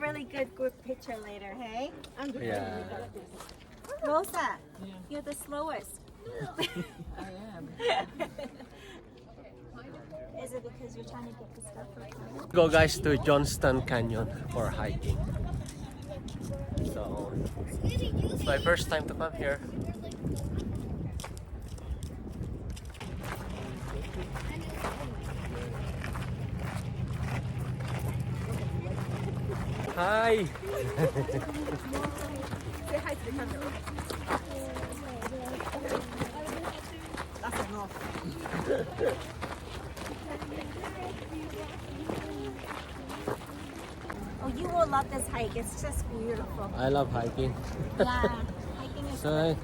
really good group picture later, hey? Yeah. Rosa, you're the slowest. I am. Is it because you're trying to get the stuff for Kyle? Go guys to Johnston Canyon for hiking. So it's my first time to come here. Hi. Say hi to the camera. That's enough. Oh, you will love this hike. It's just beautiful. I love hiking. Yeah, hiking is So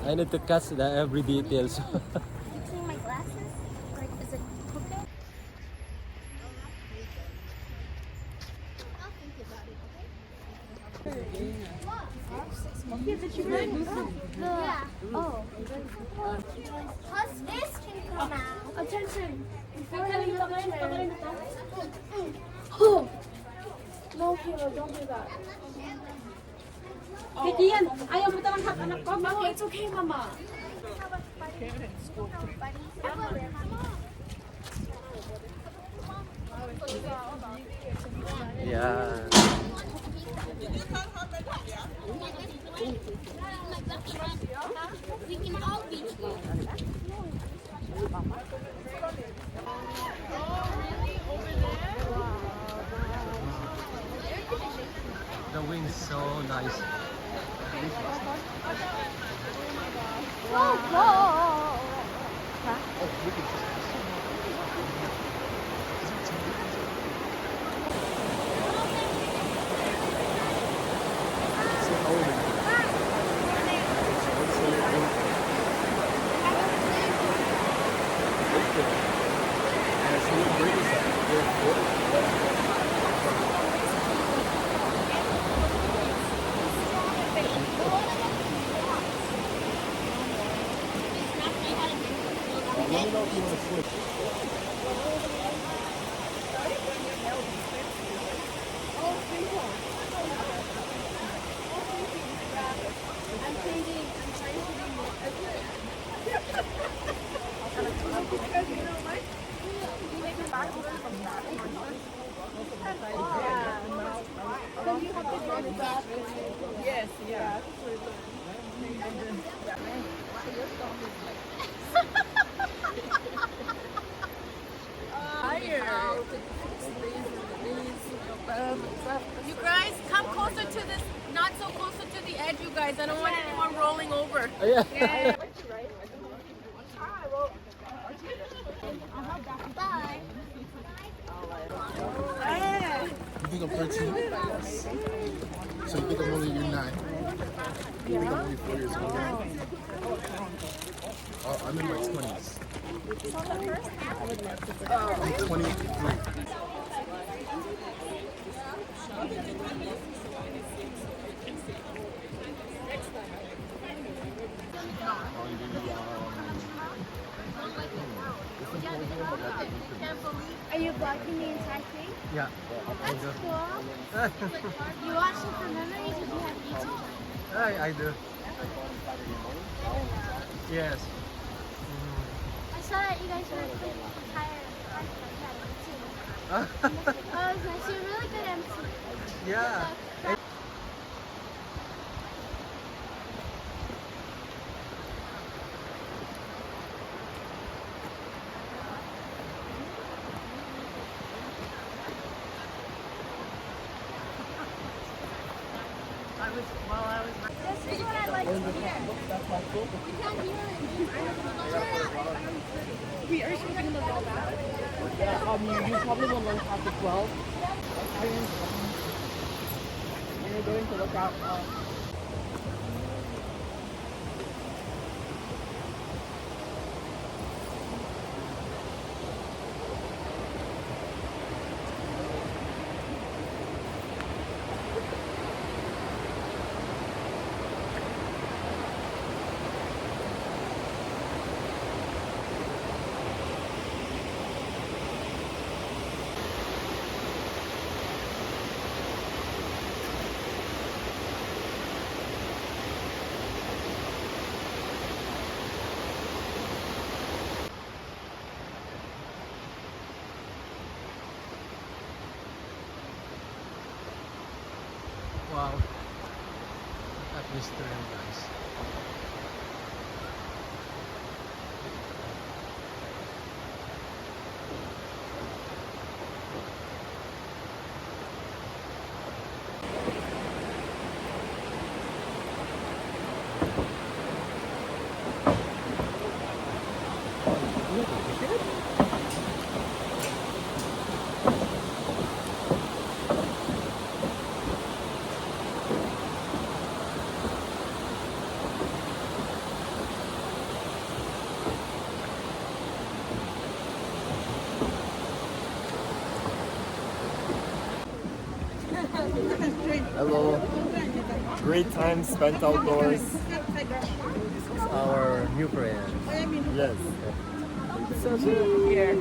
I need to catch the every details. You see my glasses? Like, is it crooked? Yeah. Oh. Plus this can come out. Attention. Before you Oh. No, Kayla, don't do that. Kikian, ayaw mo talang hap anak ko. No, it's okay, Mama. Yeah. We can all beach go. The wind is so nice. Yes, yeah. You guys, come closer to this, not so closer to the edge, you guys. I don't want anyone rolling over. Yeah. Bye. You think I'm 13? So you think I'm only you're 9? You think I'm only 4 years old? I'm in my 20s. I'm 23. Are you blocking the entire thing? Yeah. That's cool. You watch it for memories or do you have YouTube? I do. Yes. I saw that you guys were putting the entire hike on too. That was nice. You're a really good MC. Yeah. This is what I like to hear. We can't hear it. We are shooting the ball back. You probably won't learn past the 12. And you're going to look out. Wow. Look at this trail, guys. Hello. Great time spent outdoors. Our new friend. Yes. So beautiful here.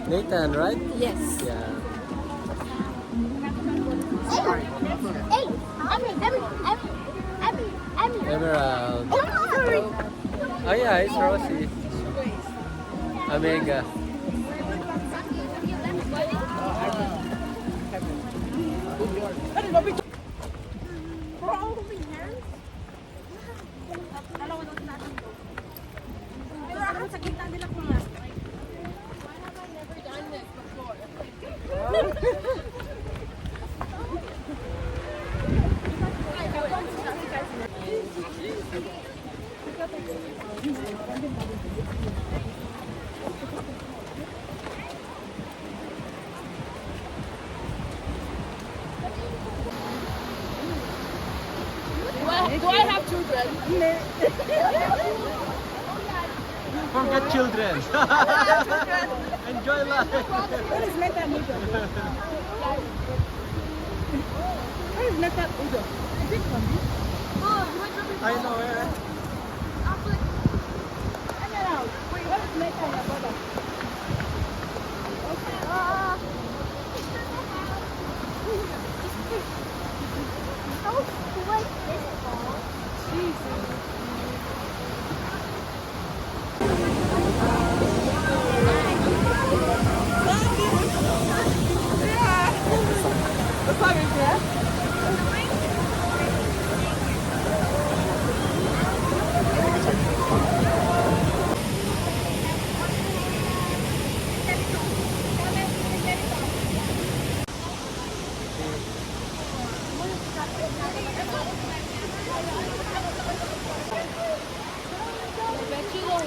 Nathan, right? Yes. Yeah. Hey, Emmy. Emerald. Sorry. Oh yeah, it's Rosie. Omega. Do I have children? Forget children. Enjoy life. Where is Meta Udo? Where is Meta Udo? Is it from this? I know where. Wait, where is Meta and your brother?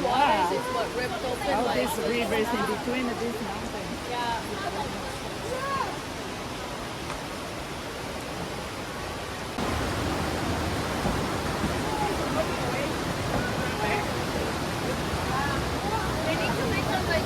Waters is what ripped open like. These rivers in between these mountains. Yeah. They need to make them like